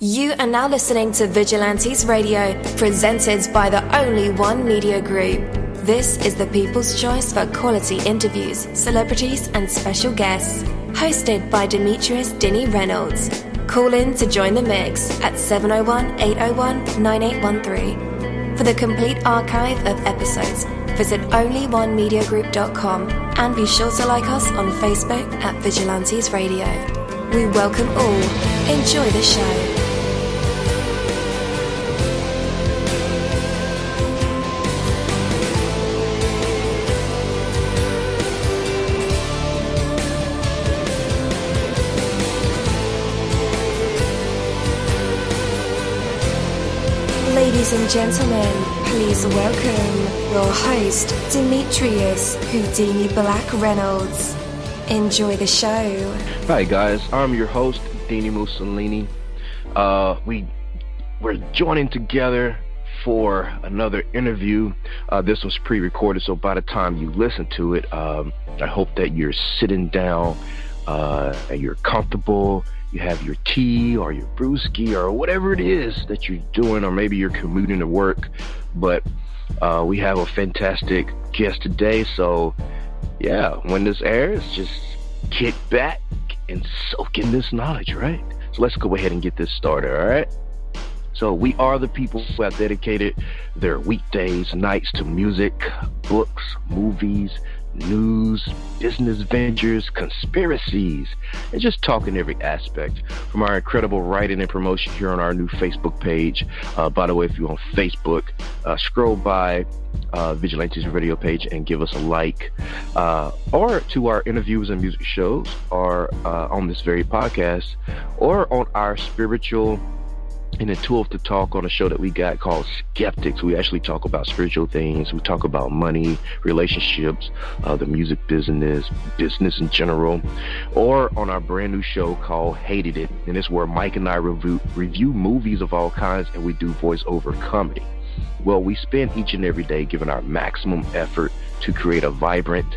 You are now listening to Vigilantes Radio, presented by the Only One Media Group. This is the people's choice for quality interviews, celebrities and special guests. Hosted by Demetrius Dinny Reynolds. Call in to join the mix at 701-801-9813. For the complete archive of episodes, visit onlyonemediagroup.com and be sure to like us on Facebook at Vigilantes Radio. We welcome all. Enjoy the show. Ladies and gentlemen, please welcome your host, Demetrius Houdini Black Reynolds. Enjoy the show. Hi guys, I'm your host, dini-mussolini. We're joining together for another interview. This was pre-recorded, so by the time you listen to it, I hope that you're sitting down and you're comfortable. You have your tea or your brewski or whatever it is that you're doing, or maybe you're commuting to work. But we have a fantastic guest today, so yeah, when this airs, just kick back and soak in this knowledge, right? So let's go ahead and get this started, all right? So we are the people who have dedicated their weekdays, nights to music, books, movies, news, business ventures, conspiracies, and just talking every aspect from our incredible writing and promotion here on our new Facebook page. By the way, if you're on Facebook, scroll by Vigilantes Radio page and give us a like, or to our interviews and music shows, or on this very podcast, or on our spiritual and a tool to talk on a show that we got called Skeptics. We actually talk about spiritual things. We talk about money, relationships, the music business in general, or on our brand new show called Hated It. And it's where Mike and I review movies of all kinds, and we do voiceover comedy. Well, we spend each and every day giving our maximum effort to create a vibrant,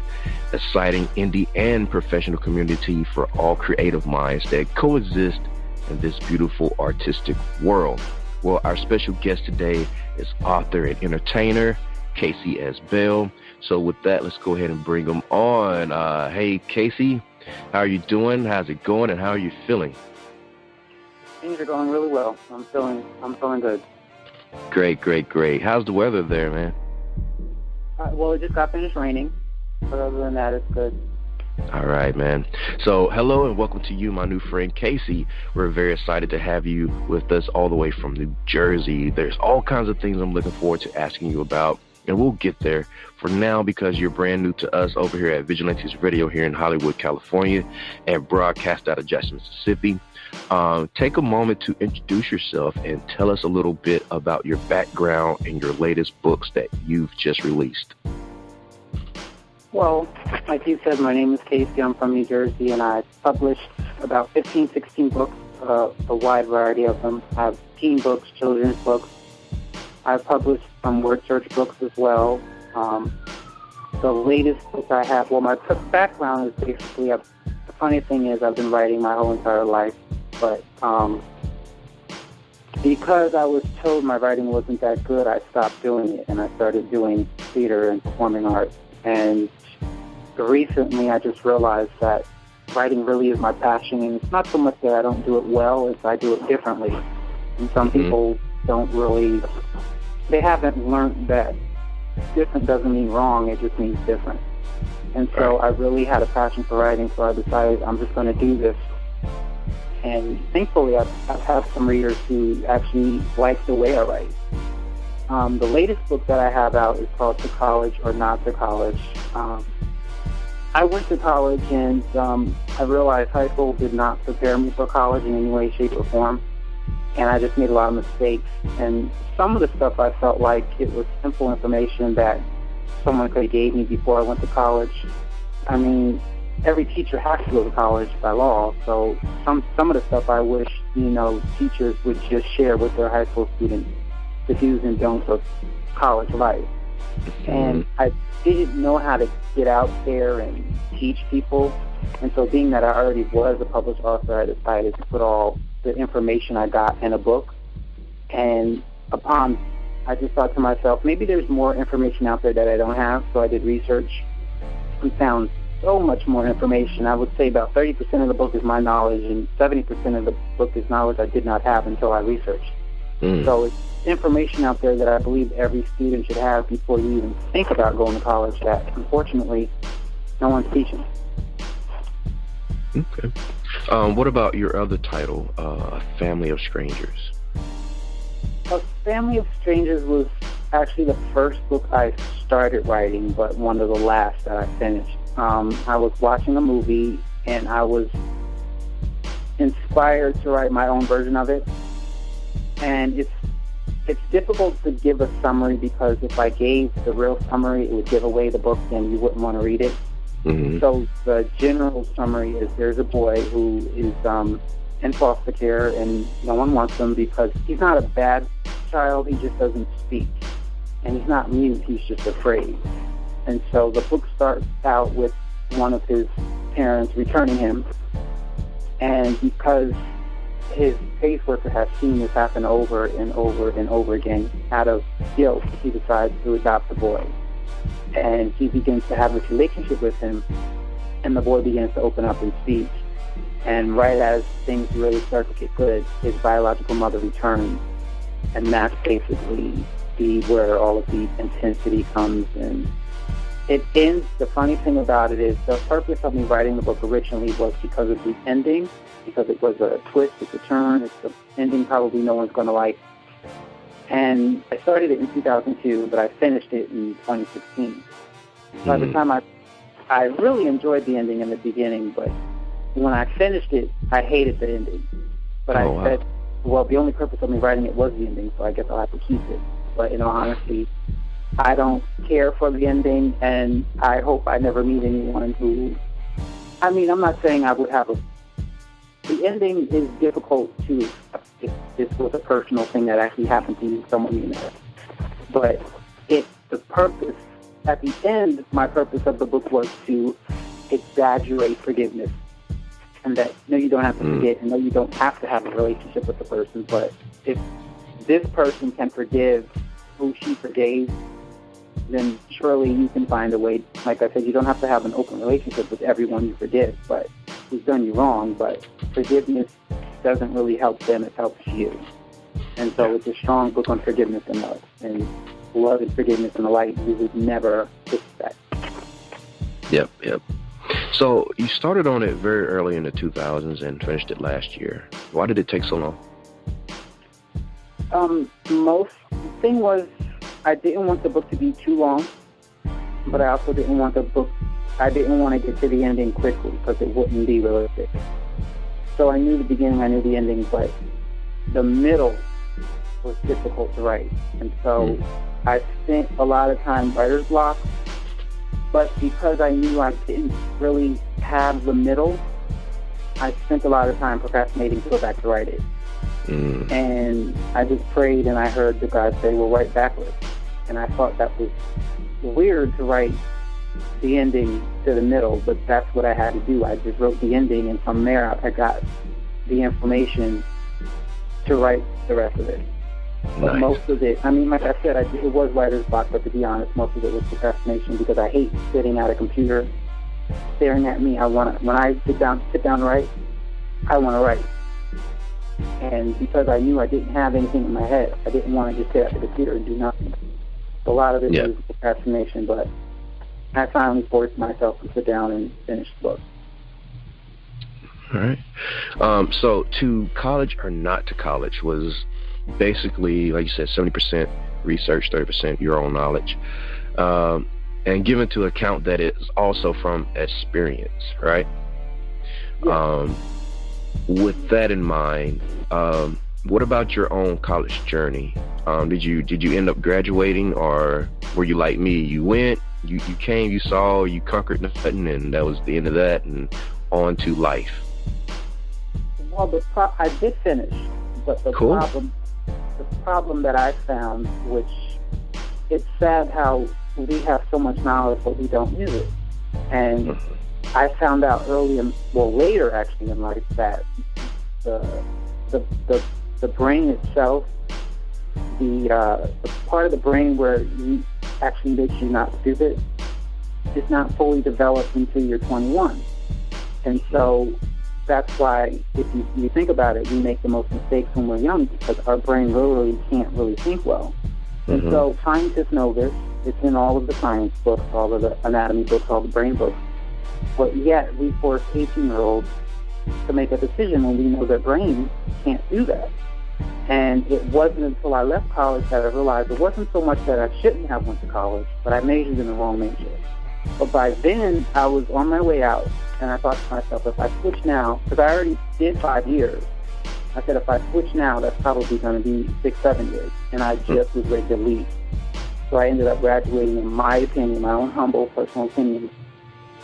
exciting indie and professional community for all creative minds that coexist in this beautiful artistic world. Well, our special guest today is author and entertainer Casey S. Bell. So with that, let's go ahead and bring him on. Hey Casey, how are you doing? How's it going, and how are you feeling? Things are going really well. I'm feeling good. Great. How's the weather there, man? Well, it just got finished raining, but other than that, it's good. All right, man. So hello and welcome to you, my new friend Casey. We're very excited to have you with us all the way from New Jersey. There's all kinds of things I'm looking forward to asking you about, and we'll get there. For now, because you're brand new to us over here at Vigilantes Radio here in Hollywood, California, and broadcast out of Jackson, Mississippi, take a moment to introduce yourself and tell us a little bit about your background and your latest books that you've just released. Well, like you said, my name is Casey. I'm from New Jersey, and I published about 15, 16 books, a wide variety of them. I have teen books, children's books. I've published some word search books as well. The latest book I have, well, my background is basically, the funny thing is I've been writing my whole entire life, but because I was told my writing wasn't that good, I stopped doing it, and I started doing theater and performing arts. And recently I just realized that writing really is my passion, and it's not so much that I don't do it well, it's I do it differently. And some people don't really, they haven't learned that different doesn't mean wrong, it just means different. And so I really had a passion for writing, so I decided I'm just going to do this. And thankfully I've had some readers who actually like the way I write. The latest book that I have out is called To College or Not to College. I went to college, and I realized high school did not prepare me for college in any way, shape, or form. And I just made a lot of mistakes. And some of the stuff I felt like it was simple information that someone could have gave me before I went to college. I mean, every teacher has to go to college by law. So some of the stuff I wish, teachers would just share with their high school students, the do's and don'ts of college life. And I didn't know how to get out there and teach people. And so being that I already was a published author, I decided to put all the information I got in a book. And I just thought to myself, maybe there's more information out there that I don't have. So I did research and found so much more information. I would say about 30% of the book is my knowledge, and 70% of the book is knowledge I did not have until I researched. So it's information out there that I believe every student should have before you even think about going to college that, unfortunately, no one's teaching. Okay. What about your other title, A Family of Strangers? A Family of Strangers was actually the first book I started writing, but one of the last that I finished. I was watching a movie, and I was inspired to write my own version of it. And it's difficult to give a summary, because if I gave the real summary, it would give away the book, and you wouldn't want to read it. Mm-hmm. So the general summary is there's a boy who is in foster care, and no one wants him because he's not a bad child, he just doesn't speak. And he's not mute, he's just afraid. And so the book starts out with one of his parents returning him, and because his caseworker has seen this happen over and over and over again, out of guilt, he decides to adopt the boy. And he begins to have this relationship with him, and the boy begins to open up and speak. And right as things really start to get good, his biological mother returns, and that's basically where all of the intensity comes. And it ends. The funny thing about it is the purpose of me writing the book originally was because of the ending, because it was a twist, it's a turn, it's the ending probably no one's going to like. And I started it in 2002, but I finished it in 2016. By the time I really enjoyed the ending in the beginning, but when I finished it, I hated the ending. But said, well, the only purpose of me writing it was the ending, so I guess I'll have to keep it. But in all honesty, I don't care for the ending, and I hope I never meet anyone who... I mean, I'm not saying I would have the ending is difficult to accept if this was a personal thing that actually happened to you, someone you know. But the purpose, at the end, my purpose of the book was to exaggerate forgiveness. And that, no, you don't have to forget, and no, you don't have to have a relationship with the person, but if this person can forgive who she forgave, then surely you can find a way. Like I said, you don't have to have an open relationship with everyone you forgive, but who's done you wrong, but forgiveness doesn't really help them, it helps you. And so it's a strong book on forgiveness and love. And love and forgiveness and the light you would never expect. Yep. So you started on it very early in the 2000s and finished it last year. Why did it take so long? The thing was, I didn't want the book to be too long, but I also didn't want I didn't want to get to the ending quickly because it wouldn't be realistic. So I knew the beginning, I knew the ending, but the middle was difficult to write. And so I spent a lot of time writer's block, but because I knew I didn't really have the middle, I spent a lot of time procrastinating to go back to write it. And I just prayed, and I heard the guy say, well, write backwards. And I thought that was weird to write the ending to the middle, but that's what I had to do. I just wrote the ending, and from there I got the information to write the rest of it. But most of it, I mean, like I said, it was writer's block, but to be honest, most of it was procrastination because I hate sitting at a computer staring at me. When I sit down to write, I want to write. And because I knew I didn't have anything in my head, I didn't want to just sit at the computer and do nothing. So a lot of it was procrastination, but I finally forced myself to sit down and finish the book. All right. So to college or not to college was basically, like you said, 70% research, 30% your own knowledge. And given to account that it's also from experience, right? Yeah. With that in mind, what about your own college journey? Did you end up graduating, or were you like me? You went, you came, you saw, you conquered nothing, and that was the end of that, and on to life. Well, I did finish, but the problem that I found, which it's sad how we have so much knowledge but we don't use it, and I found out later actually in life that the the brain itself, the part of the brain where you actually makes you not stupid, is not fully developed until you're 21. And so that's why, if you think about it, we make the most mistakes when we're young, because our brain literally can't really think well. And so scientists know this. It's in all of the science books, all of the anatomy books, all the brain books. But yet we force 18-year-olds to make a decision when we know their brain can't do that. And it wasn't until I left college that I realized it wasn't so much that I shouldn't have went to college, but I majored in the wrong major. But by then, I was on my way out, and I thought to myself, if I switch now, because I already did 5 years, I said, if I switch now, that's probably going to be 6-7 years. And I just was ready to leave. So I ended up graduating, in my opinion, my own humble personal opinion,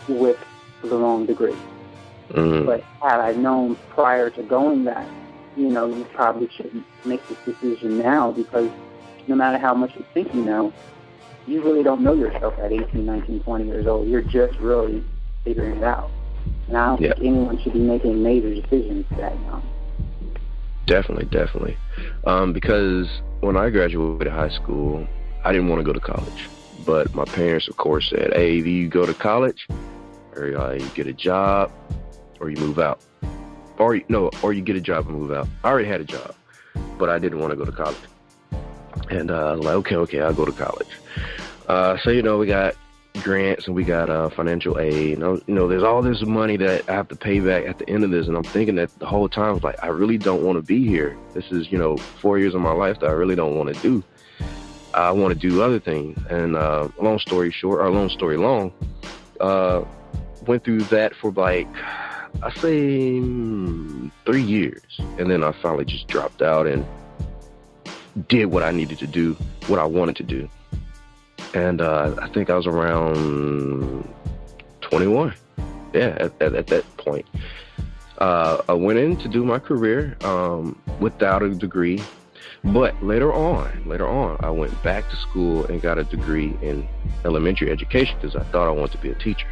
with the wrong degree. But had I known prior to going that, you probably shouldn't make this decision now, because no matter how much you think you know, you really don't know yourself at 18, 19, 20 years old. You're just really figuring it out. And I don't think anyone should be making major decisions that young. Definitely. Because when I graduated high school, I didn't want to go to college. But my parents, of course, said, hey, either you go to college, or you get a job, or you move out. Or you get a job and move out. I already had a job, but I didn't want to go to college. And I was like, okay, I'll go to college. So, we got grants and we got financial aid. There's all this money that I have to pay back at the end of this. And I'm thinking that the whole time, I was like, I really don't want to be here. This is, 4 years of my life that I really don't want to do. I want to do other things. And long story long, went through that for I say 3 years. And then I finally just dropped out and did what I needed to do, what I wanted to do. And I think I was around 21. Yeah, at that point. I went in to do my career without a degree. But later on, I went back to school and got a degree in elementary education because I thought I wanted to be a teacher.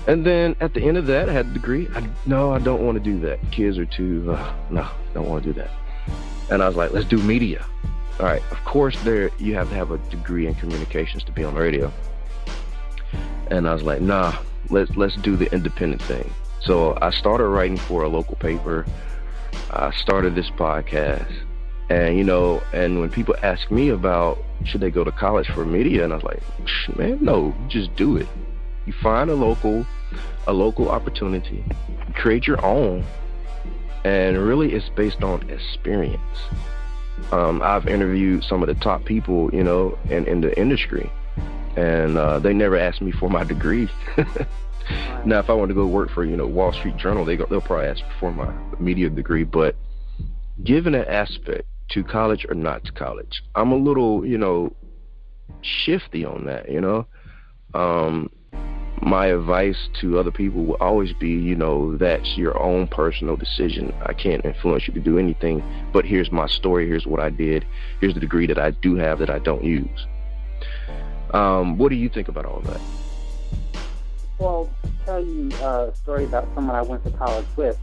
And then at the end of that, I had a degree. I don't want to do that. Kids are too, don't want to do that. And I was like, let's do media. All right, of course, you have to have a degree in communications to be on the radio. And I was like, let's do the independent thing. So I started writing for a local paper. I started this podcast. And, and when people ask me about should they go to college for media, and I was like, man, no, just do it. You find a local opportunity, create your own, and really it's based on experience. I've interviewed some of the top people, in the industry, and they never asked me for my degree. Now, if I want to go work for, Wall Street Journal, they'll probably ask for my media degree. But given that aspect, to college or not to college, I'm a little, shifty on that, My advice to other people will always be, that's your own personal decision. I can't influence you to do anything, but here's my story. Here's what I did. Here's the degree that I do have that I don't use. What do you think about all that? Well, to tell you a story about someone I went to college with,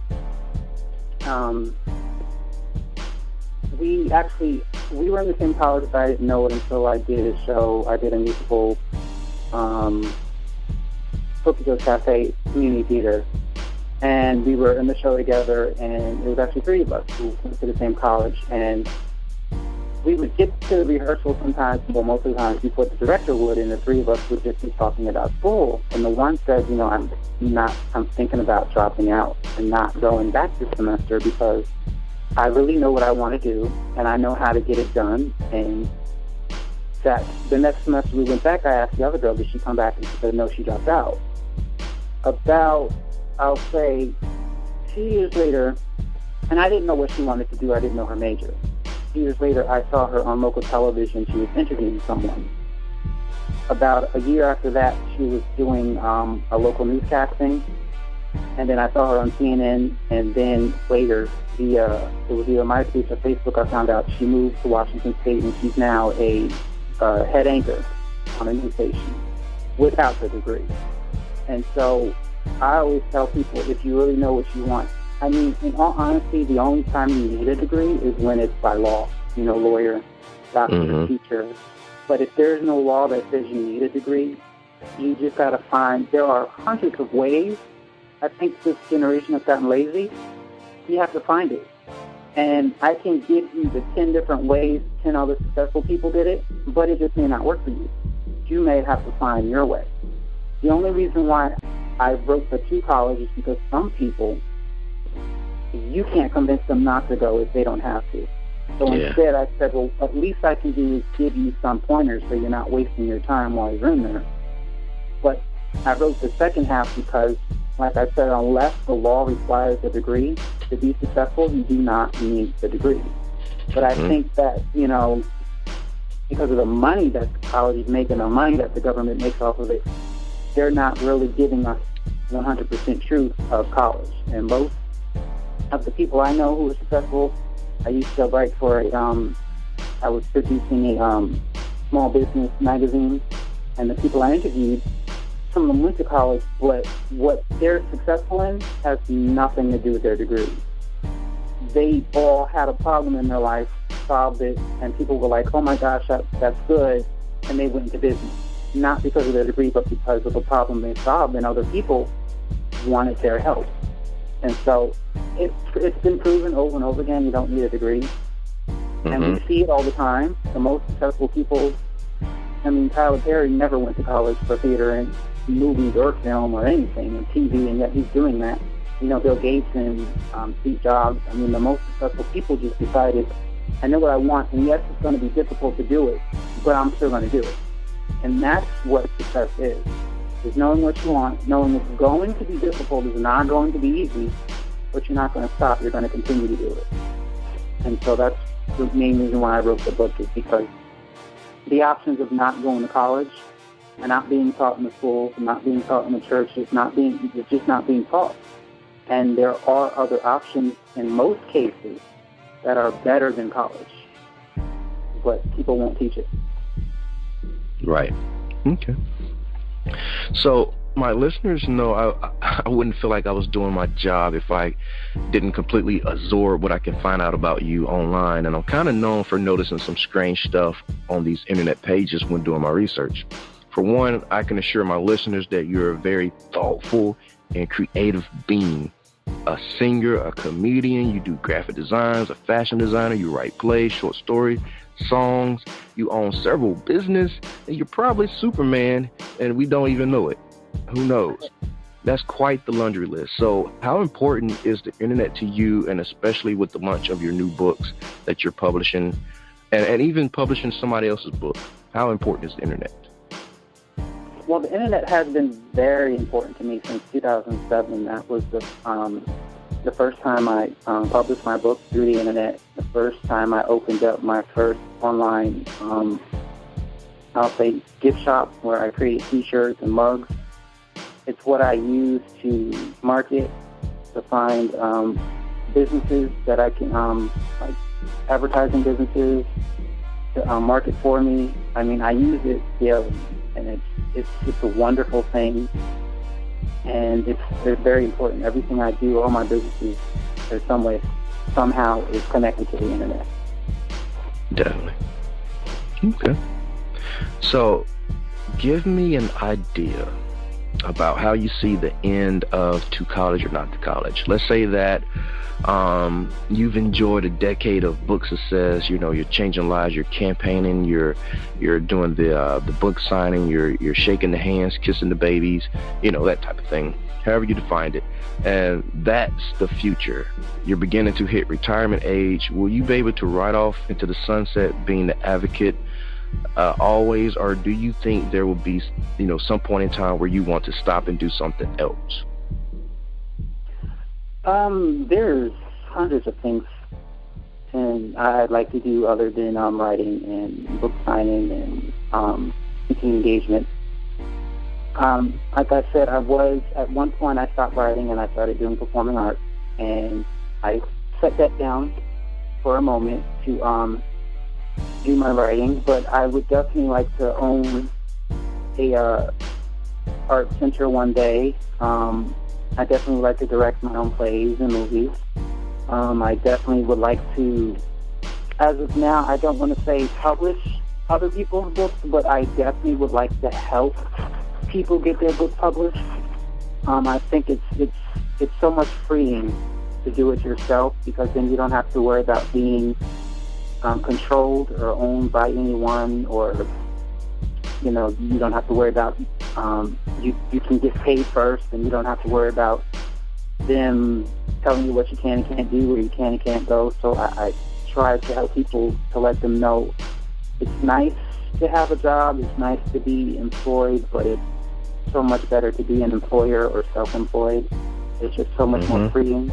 we were in the same college, but I didn't know it until I did a show. I did a musical, Tokyo Cafe Community Theater, and we were in the show together, and it was actually 3 of us who went to the same college, and we would get to the rehearsal sometimes, well, most of the times before the director would, and the 3 of us would just be talking about school, and the one said, I'm thinking about dropping out and not going back this semester because I really know what I want to do, and I know how to get it done, and that the next semester we went back, I asked the other girl, did she come back? And she said, no, she dropped out. About, I'll say, 2 years later, and I didn't know what she wanted to do. I didn't know her major. 2 years later, I saw her on local television. She was interviewing someone. About a year after that, she was doing a local newscasting, and then I saw her on CNN, and then later, it was either MySpace or Facebook, I found out she moved to Washington State, and she's now a head anchor on a news station without the degree. And so I always tell people, if you really know what you want I mean, in all honesty, the only time you need a degree is when it's by law, lawyer, doctor, teacher. But if there's no law that says you need a degree, you just got to find, there are hundreds of ways. I think this generation has gotten lazy. You have to find it. And I can give you the 10 different ways 10 other successful people did it, but it just may not work for you. You may have to find your way. The only reason why I wrote the 2 colleges is because some people, you can't convince them not to go if they don't have to. So instead I said, well, at least I can do is give you some pointers so you're not wasting your time while you're in there. But I wrote the second half because, like I said, unless the law requires a degree to be successful, you do not need the degree. But I think that, because of the money that the colleges make and the money that the government makes off of it, they're not really giving us 100% truth of college. And most of the people I know who are successful, I used to write for I was producing a small business magazine, and the people I interviewed, some of them went to college, but what they're successful in has nothing to do with their degree. They all had a problem in their life, solved it, and people were like, oh my gosh, that's good, and they went into business. Not because of their degree, but because of the problem they solved, and other people wanted their help. And so it's been proven over and over again, you don't need a degree. And we see it all the time. The most successful people, Tyler Perry never went to college for theater and movies or film or anything, and TV, and yet he's doing that. Bill Gates and Steve Jobs, the most successful people just decided, I know what I want, and yes, it's going to be difficult to do it, but I'm still going to do it. And that's what success is knowing what you want, knowing it's going to be difficult, it's not going to be easy, but you're not going to stop, you're going to continue to do it. And so that's the main reason why I wrote the book, is because the options of not going to college and not being taught in the schools, not being taught in the church, it's just not being taught. And there are other options in most cases that are better than college, but people won't teach it. Right. Okay. So my listeners know I wouldn't feel like I was doing my job if I didn't completely absorb what I can find out about you online. And I'm kind of known for noticing some strange stuff on these internet pages when doing my research. For one, I can assure my listeners that you're a very thoughtful and creative being. A singer, a comedian, you do graphic designs, a fashion designer, you write plays, short stories, songs, you own several businesses, and you're probably Superman, and we don't even know it. Who knows? That's quite the laundry list. So how important is the internet to you, and especially with the launch of your new books that you're publishing, and even publishing somebody else's book? How important is the internet? Well, the internet has been very important to me since 2007. That was the first time I published my book through the internet. The first time I opened up my first online, I'll say, gift shop where I created T-shirts and mugs. It's what I use to market, to find businesses that I can, like advertising businesses, to market for me. I use it daily, and it's a wonderful thing, and it's very important. Everything I do, all my businesses, in some way, somehow is connected to the internet. Definitely. Okay. So, give me an idea about how you see the end of To College or Not to College. Let's say that you've enjoyed a decade of book success. You're changing lives, you're campaigning, you're doing the book signing, you're shaking the hands, kissing the babies, that type of thing, however you defined it. And that's the future. You're beginning to hit retirement age. Will you be able to ride off into the sunset being the advocate always, or do you think there will be some point in time where you want to stop and do something else? There's hundreds of things and I'd like to do other than writing and book signing and speaking engagement. Like I said, I was at one point I stopped writing and I started doing performing arts, and I set that down for a moment to do my writing, but I would definitely like to own a art center one day. I definitely would like to direct my own plays and movies. I definitely would like to, as of now, I don't want to say publish other people's books, but I definitely would like to help people get their book published. I think it's so much freeing to do it yourself, because then you don't have to worry about being controlled or owned by anyone, or you don't have to worry about you can get paid first, and you don't have to worry about them telling you what you can and can't do, where you can and can't go. So I try to help people to let them know it's nice to have a job, it's nice to be employed, but it's so much better to be an employer or self-employed. It's just so much more freeing.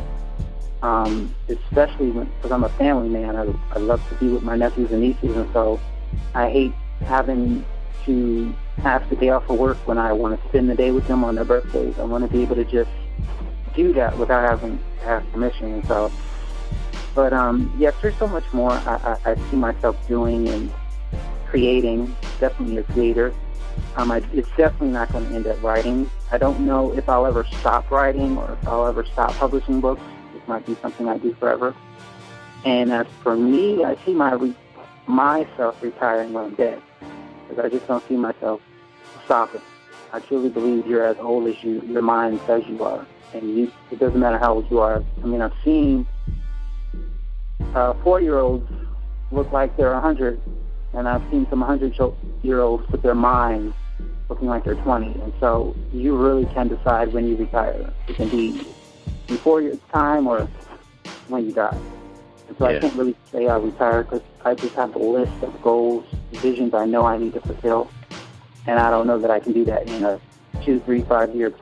Especially because I'm a family man. I love to be with my nephews and nieces, and so I hate having to have the day off of work when I want to spend the day with them on their birthdays. I want to be able to just do that without having to have permission. And so, but yes, there's so much more I see myself doing and creating. Definitely a creator. It's definitely not going to end at writing. I don't know if I'll ever stop writing or if I'll ever stop publishing books. It might be something I do forever. And as for me, I see myself retiring when I'm dead, because I just don't see myself stopping. I truly believe you're as old as your mind says you are, and it doesn't matter how old you are. I mean, I've seen 4-year-olds look like they're 100, and I've seen some 100-year-olds with their minds looking like they're 20. And so you really can decide when you retire. It can be before it's time or when you die. And so I can't really say I retire, because I just have a list of goals, visions I know I need to fulfill. And I don't know that I can do that in a 2, 3, 5 year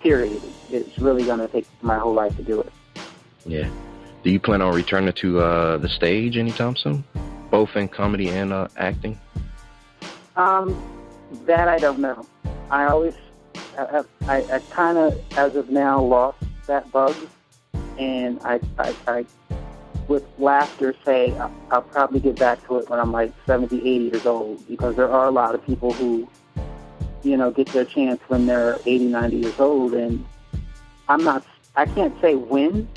period. It's really going to take my whole life to do it. Yeah. Do you plan on returning to the stage anytime soon? Both in comedy and acting? That I don't know. I kind of, as of now, lost that bug. And I with laughter say I'll probably get back to it when I'm like 70, 80 years old, because there are a lot of people who, get their chance when they're 80, 90 years old. And I can't say when,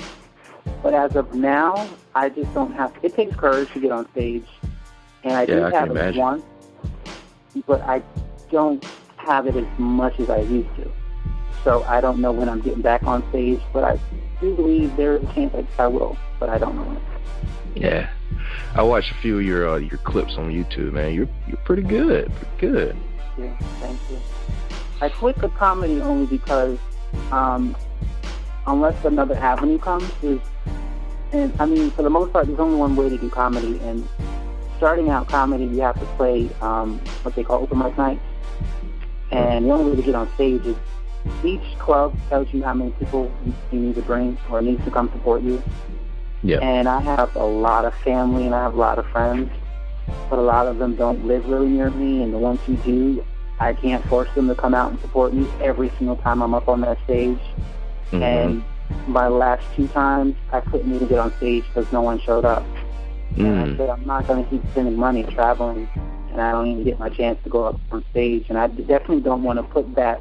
but as of now, I just don't have, it takes courage to get on stage. And I do have it once, but I don't have it as much as I used to. So I don't know when I'm getting back on stage, but I do believe there's a chance I will, but I don't know when. Yeah. I watched a few of your clips on YouTube, man. You're pretty good. Pretty good. Yeah, thank you. I quit the comedy only because unless another avenue comes, and I mean, for the most part, there's only one way to do comedy. And starting out comedy, you have to play what they call open mic nights. And the only way to get on stage is each club tells you how many people you need to bring or needs to come support you. Yeah. And I have a lot of family and I have a lot of friends, but a lot of them don't live really near me. And the ones who do, I can't force them to come out and support me every single time I'm up on that stage. Mm-hmm. And my last 2 times, I couldn't even get on stage because no one showed up. And I said, I'm not going to keep spending money traveling, and I don't even get my chance to go up on stage. And I definitely don't want to put that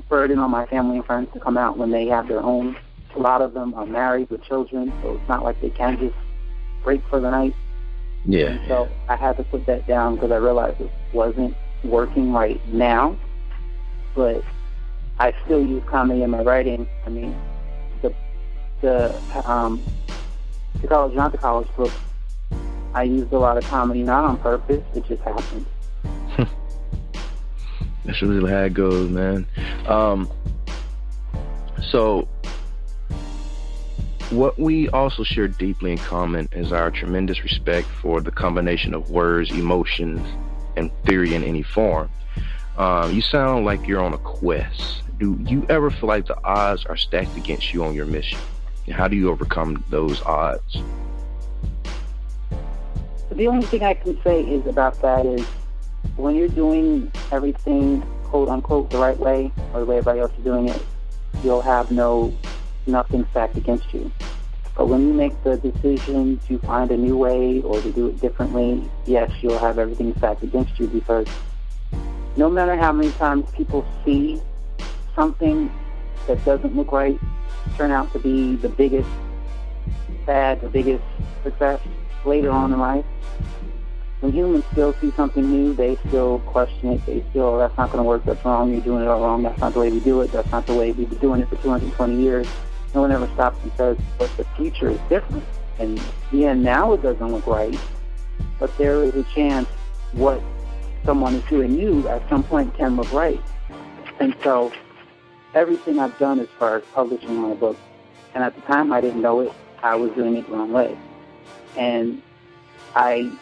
burden on my family and friends to come out when they have their own. A lot of them are married with children, so it's not like they can just break for the night. Yeah. And so I had to put that down because I realized it wasn't working right now. But I still use comedy in my writing. I mean, the college, not the college book, I used a lot of comedy, not on purpose. It just happened. That's really how it goes, man. So what we also share deeply in common is our tremendous respect for the combination of words, emotions, and theory in any form. You sound like you're on a quest. Do you ever feel like the odds are stacked against you on your mission? And how do you overcome those odds? The only thing I can say is about that is when you're doing everything, quote unquote, the right way, or the way everybody else is doing it, you'll have nothing stacked against you. But when you make the decision to find a new way or to do it differently, yes, you'll have everything stacked against you, because no matter how many times people see something that doesn't look right turn out to be the biggest fad, the biggest success later on in life. When humans still see something new, they still question it. They still, that's not going to work, that's wrong, you're doing it all wrong, that's not the way we do it, that's not the way we've been doing it for 220 years. No one ever stops and says, but the future is different. And yeah, now it doesn't look right, but there is a chance what someone is doing new at some point can look right. And so everything I've done as far as publishing my book, and at the time I didn't know it, I was doing it the wrong way. And I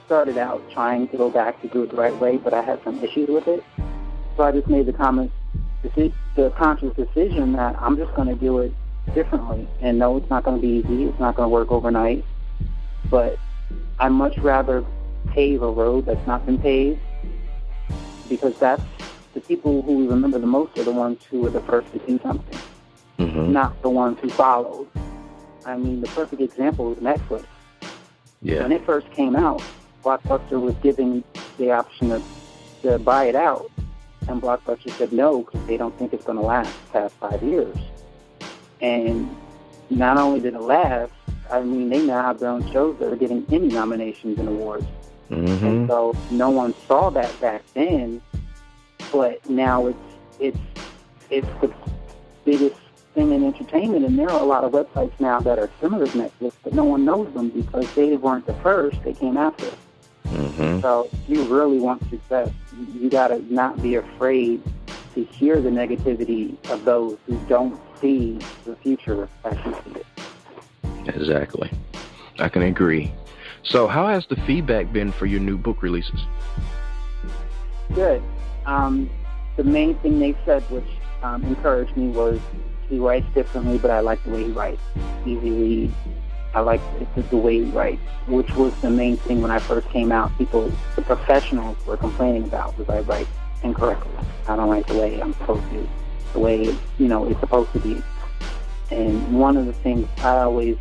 started out trying to go back to do it the right way, but I had some issues with it. So I just made the conscious decision that I'm just going to do it differently. And no, it's not going to be easy. It's not going to work overnight. But I'd much rather pave a road that's not been paved, because that's the people who we remember the most are the ones who were the first to do something, not the ones who followed. I mean, the perfect example is Netflix. Yeah. When it first came out, Blockbuster was giving the option to buy it out, and Blockbuster said no because they don't think it's going to last past 5 years. And not only did it last, I mean, they now have their own shows that are getting Emmy nominations and awards. And so no one saw that back then, but now it's the biggest thing in entertainment, and there are a lot of websites now that are similar to Netflix, but no one knows them because they weren't the first, they came after. So if you really want success, you got to not be afraid to hear the negativity of those who don't see the future as you see it. Exactly. I can agree. So how has the feedback been for your new book releases? Good. The main thing they said, which encouraged me, was he writes differently, but I like the way he writes. Easy read. I like the way he writes, which was the main thing when I first came out. People, the professionals, were complaining about was I write incorrectly. I don't write the way I'm supposed to, the way it's supposed to be. And one of the things I always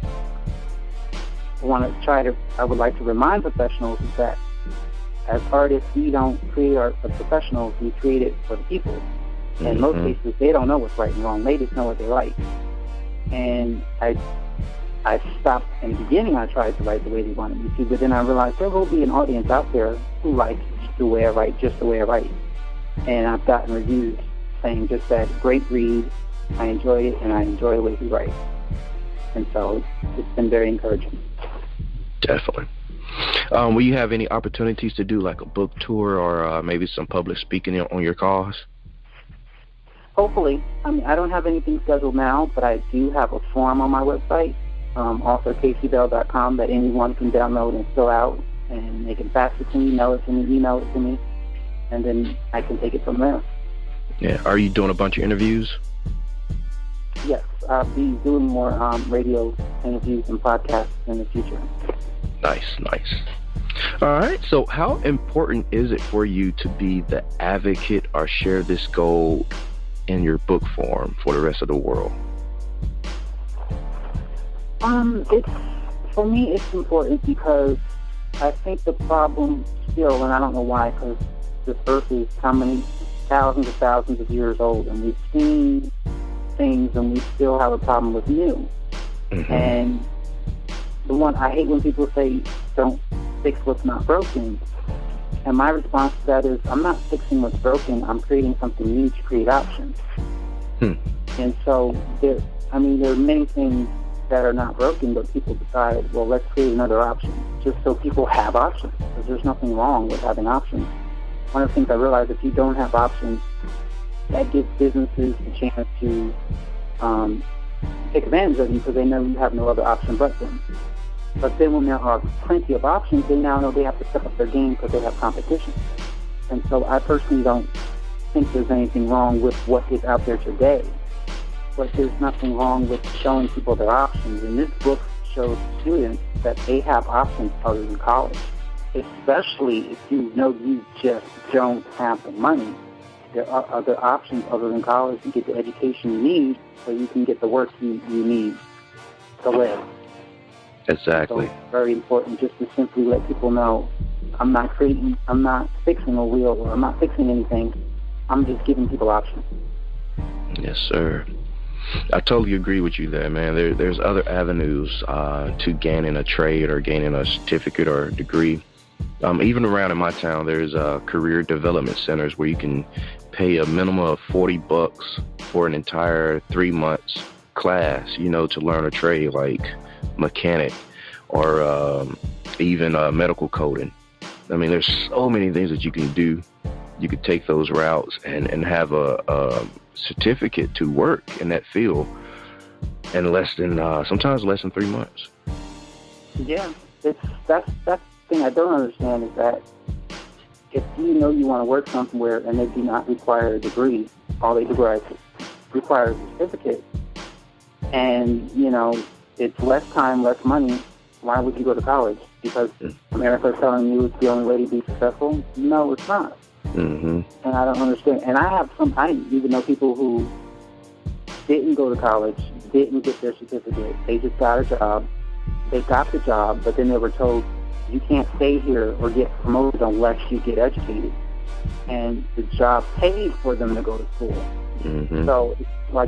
I would like to remind professionals is that as artists, we don't create art for professionals, we create it for the people. In most cases, they don't know what's right and wrong. They just know what they like. And I stopped in the beginning. I tried to write the way they wanted me to, but then I realized there will be an audience out there who likes the way I write, just the way I write. And I've gotten reviews saying just that, great read, I enjoy it, and I enjoy the way he writes. And so it's been very encouraging. Definitely. Will you have any opportunities to do like a book tour or maybe some public speaking on your cause? Hopefully. I mean, I don't have anything scheduled now, but I do have a form on my website, authorcasey.com, that anyone can download and fill out, and they can fax it to me, email it to me, and then I can take it from there. Yeah. Are you doing a bunch of interviews? Yes. I'll be doing more radio interviews and podcasts in the future. Nice. All right. So how important is it for you to be the advocate or share this goal in your book form for the rest of the world? For me, it's important because I think the problem still, and I don't know why, because this earth is how many thousands of years old, and we've seen things, and we still have a problem with new. And I hate when people say, don't fix what's not broken. And my response to that is, I'm not fixing what's broken, I'm creating something new to create options. And so there are many things that are not broken, but people decide, well, let's create another option, just so people have options, because there's nothing wrong with having options. One of the things I realized, if you don't have options, that gives businesses a chance to take advantage of you, because they know you have no other option but them. But then when there are plenty of options, they now know they have to step up their game because they have competition. And so I personally don't think there's anything wrong with what is out there today. But there's nothing wrong with showing people their options. And this book shows students that they have options other than college, especially if you know you just don't have the money. There are other options other than college to get the education you need so you can get the work you need to live. Exactly. So it's very important just to simply let people know, I'm not fixing a wheel, or I'm not fixing anything. I'm just giving people options. Yes, sir. I totally agree with you there, man. There's other avenues to gaining a trade or gaining a certificate or a degree. Even around in my town, there's career development centers where you can pay a minimum of $40 for an entire 3 months class, to learn a trade like mechanic or even medical coding. I mean, there's so many things that you can do. You could take those routes and have a certificate to work in that field in sometimes less than 3 months. Yeah, that's the thing I don't understand is that if you know you want to work somewhere and they do not require a degree, all they require is a certificate, and it's less time, less money, why would you go to college? Because America's telling you it's the only way to be successful? No, it's not. Mm-hmm. And I don't understand. And I even know people who didn't go to college, didn't get their certificate. They just got a job. They got the job, but then they were told, you can't stay here or get promoted unless you get educated. And the job paid for them to go to school. Mm-hmm. So,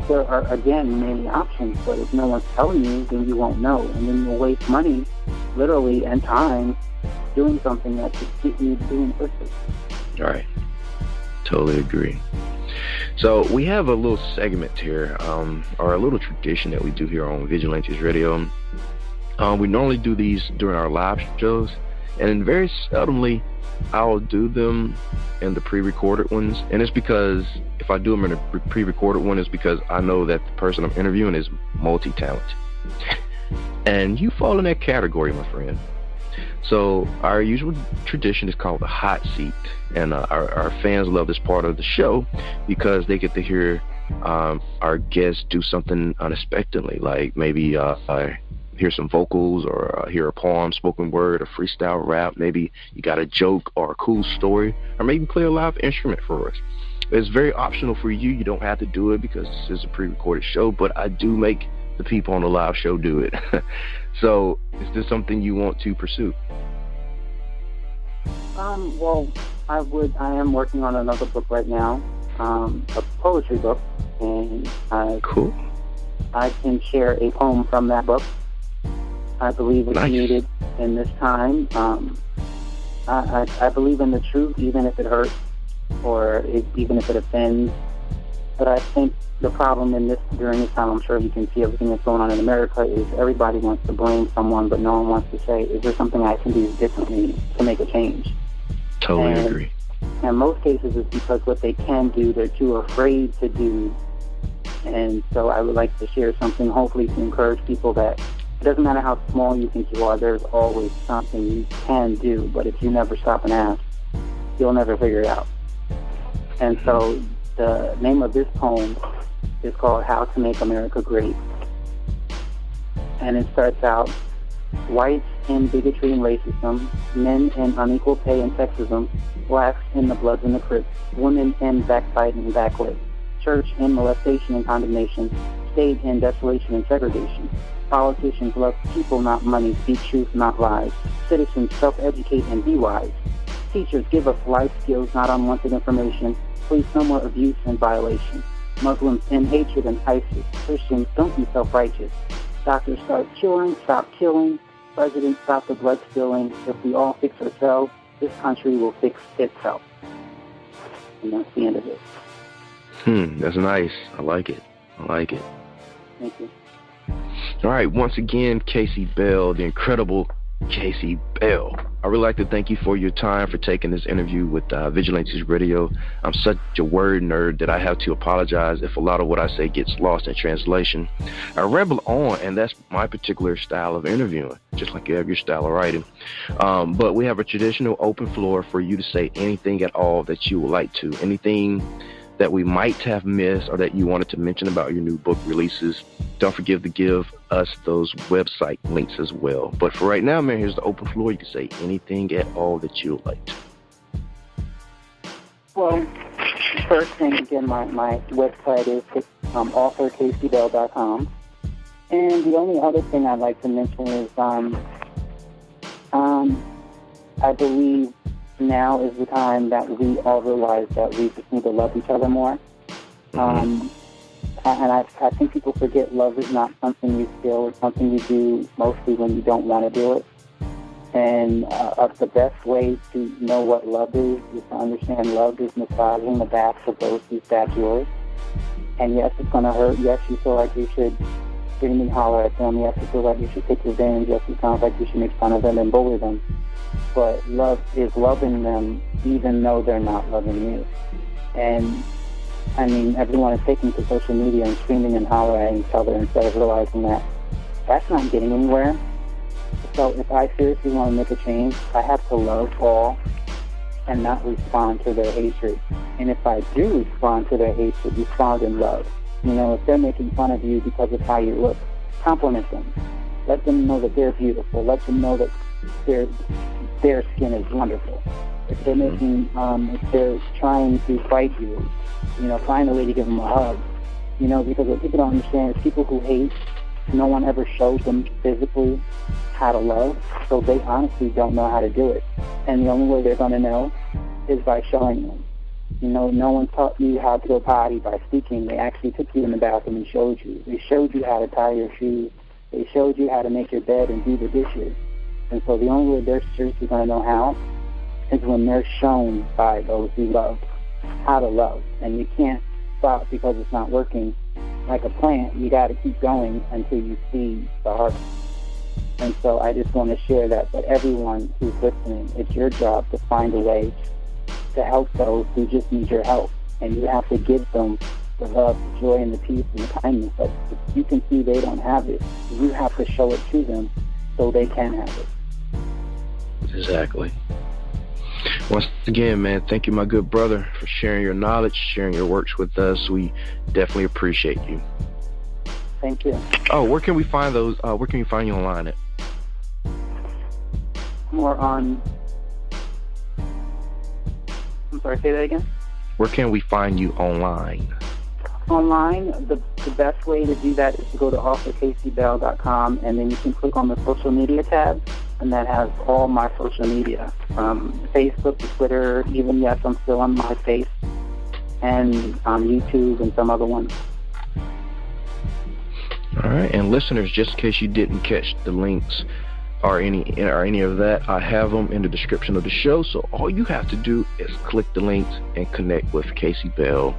there are, again, many options, but if no one's telling you, then you won't know. And then you'll waste money, literally, and time doing something that could get you doing quickly. All right. Totally agree. So we have a little segment here, or a little tradition that we do here on Vigilantes Radio. We normally do these during our live shows, and very seldomly I'll do them in the pre-recorded ones. And it's because if I do them in a pre-recorded one, it's because I know that the person I'm interviewing is multi-talented. And you fall in that category, my friend. So our usual tradition is called the hot seat, and our fans love this part of the show because they get to hear our guests do something unexpectedly, like maybe hear some vocals or hear a poem, spoken word, a freestyle rap. Maybe you got a joke or a cool story, or maybe play a live instrument for us. It's very optional for you. You don't have to do it because this is a pre-recorded show, but I do make the people on the live show do it. So is this something you want to pursue? Well, I am working on another book right now, a poetry book, and cool. I can share a poem from that book. I believe it's needed in this time. I believe in the truth, even if it hurts, or even if it offends. But I think the problem during this time, I'm sure you can see everything that's going on in America, is everybody wants to blame someone, but no one wants to say, is there something I can do differently to make a change? Totally agree. In most cases, it's because what they can do, they're too afraid to do. And so I would like to share something, hopefully to encourage people that it doesn't matter how small you think you are, there's always something you can do. But if you never stop and ask, you'll never figure it out. And so the name of this poem is called How to Make America Great. And it starts out, whites in bigotry and racism, men in unequal pay and sexism, blacks in the Bloods and the Crips, women in backbiting and backlit, church in molestation and condemnation, state in desolation and segregation. Politicians love people, not money, speak truth, not lies. Citizens self-educate and be wise. Teachers give us life skills, not unwanted information. Please no more abuse and violation. Muslims in hatred and ISIS. Christians, don't be self-righteous. Doctors start curing, stop killing. Presidents, stop the blood spilling. If we all fix ourselves, this country will fix itself. And that's the end of it. That's nice. I like it. Thank you. All right, once again, Casey Bell, the incredible Casey Bell. I really like to thank you for your time, for taking this interview with Vigilantes Radio. I'm such a word nerd that I have to apologize if a lot of what I say gets lost in translation. I ramble on, and that's my particular style of interviewing, just like you have your style of writing. But we have a traditional open floor for you to say anything at all that you would like to. Anything that we might have missed or that you wanted to mention about your new book releases. Don't forget to give us those website links as well. But for right now, man, here's the open floor. You can say anything at all that you would like to. Well, first thing, again, my website is authorcaseybell.com. And the only other thing I'd like to mention is I believe now is the time that we all realize that we just need to love each other more. I think people forget love is not something you feel. It's something you do mostly when you don't want to do it. And the best way to know what love is to understand love is massaging the backs of those who stab yours. And yes, it's going to hurt. Yes, you feel like you should scream holler at them. Yes, you feel like you should take revenge. Yes, it sounds like you should make fun of them and bully them. But love is loving them even though they're not loving you. And I mean, everyone is taking to social media and screaming and hollering at each other instead of realizing that that's not getting anywhere. So if I seriously want to make a change, I have to love all and not respond to their hatred. And if I do respond to their hatred, respond in love. You know, if they're making fun of you because of how you look, compliment them. Let them know that they're beautiful. Let them know that their skin is wonderful. If they're making, if they're trying to fight you, you know, find a way to give them a hug. You know, because what people don't understand is people who hate, no one ever showed them physically how to love, so they honestly don't know how to do it. And the only way they're going to know is by showing them. You know, no one taught you how to potty by speaking. They actually took you in the bathroom and showed you. They showed you how to tie your shoes. They showed you how to make your bed and do the dishes. And so the only way they're seriously going to know how is when they're shown by those who love how to love. And you can't stop because it's not working. Like a plant, you got to keep going until you see the harvest. And so I just want to share that. But everyone who's listening, it's your job to find a way to help those who just need your help. And you have to give them the love, the joy, and the peace and the kindness. But if you can see they don't have it, you have to show it to them so they can have it. Exactly. Once again, man, thank you, my good brother, for sharing your knowledge, sharing your works with us. We definitely appreciate you. Thank you. Oh, where can we find those? Where can we find you online at? More on... I'm sorry, say that again? Where can we find you online? Online, the best way to do that is to go to authorcasey.com, and then you can click on the social media tab, and that has all my social media, from Facebook to Twitter, even, yes, I'm still on MySpace, and on YouTube and some other ones. All right, and listeners, just in case you didn't catch the links or any of that, I have them in the description of the show, so all you have to do is click the links and connect with Casey Bell.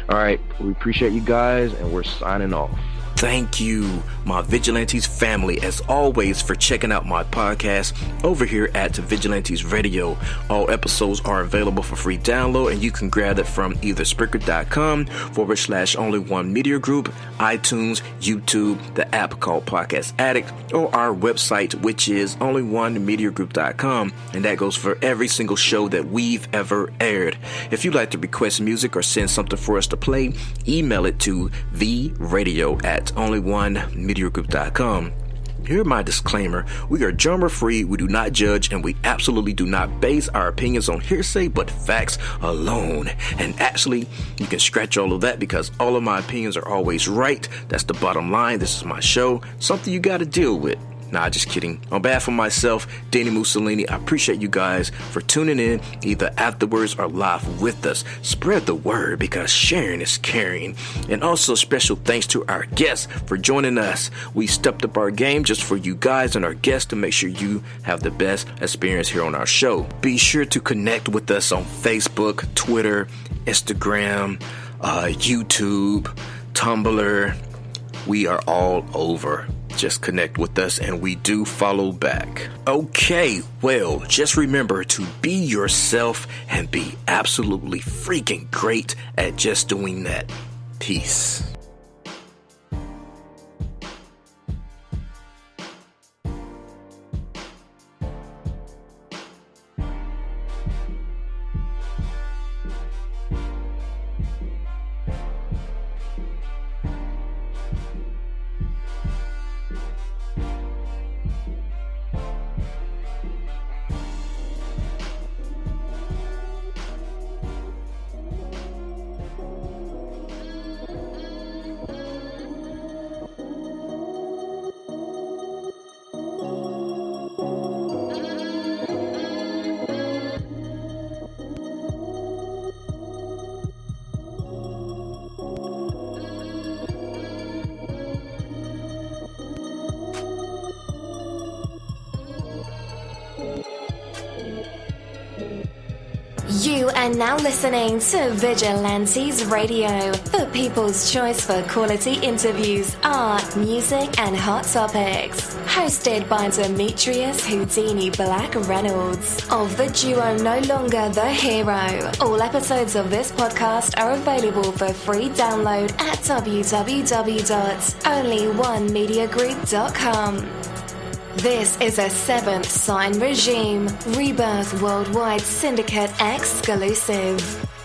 All right, we appreciate you guys, and we're signing off. Thank you, my Vigilantes family, as always, for checking out my podcast over here at Vigilantes Radio. All episodes are available for free download, and you can grab it from either Spreaker.com/only1media group, iTunes, YouTube, the app called Podcast Addict, or our website, which is only1mediagroup.com, and that goes for every single show that we've ever aired. If you'd like to request music or send something for us to play, email it to theradio@only1mediagroup.com. Here my disclaimer: we are genre free, we do not judge, and we absolutely do not base our opinions on hearsay but facts alone. And actually, you can scratch all of that because all of my opinions are always right. That's the bottom line. This is my show, something you got to deal with. Nah, just kidding. On behalf of myself, dini-mussolini, I appreciate you guys for tuning in either afterwards or live with us. Spread the word because sharing is caring. And also special thanks to our guests for joining us. We stepped up our game just for you guys and our guests to make sure you have the best experience here on our show. Be sure to connect with us on Facebook, Twitter, Instagram, YouTube, Tumblr. We are all over. Just connect with us and we do follow back. Okay, well, just remember to be yourself and be absolutely freaking great at just doing that. Peace. You are now listening to Vigilantes Radio, the people's choice for quality interviews, art, music, and hot topics. Hosted by Demetrius Houdini Black Reynolds of the duo No Longer the Hero. All episodes of this podcast are available for free download at www.onlyonemediagroup.com. This is a Seventh Sign Regime Rebirth Worldwide Syndicate exclusive.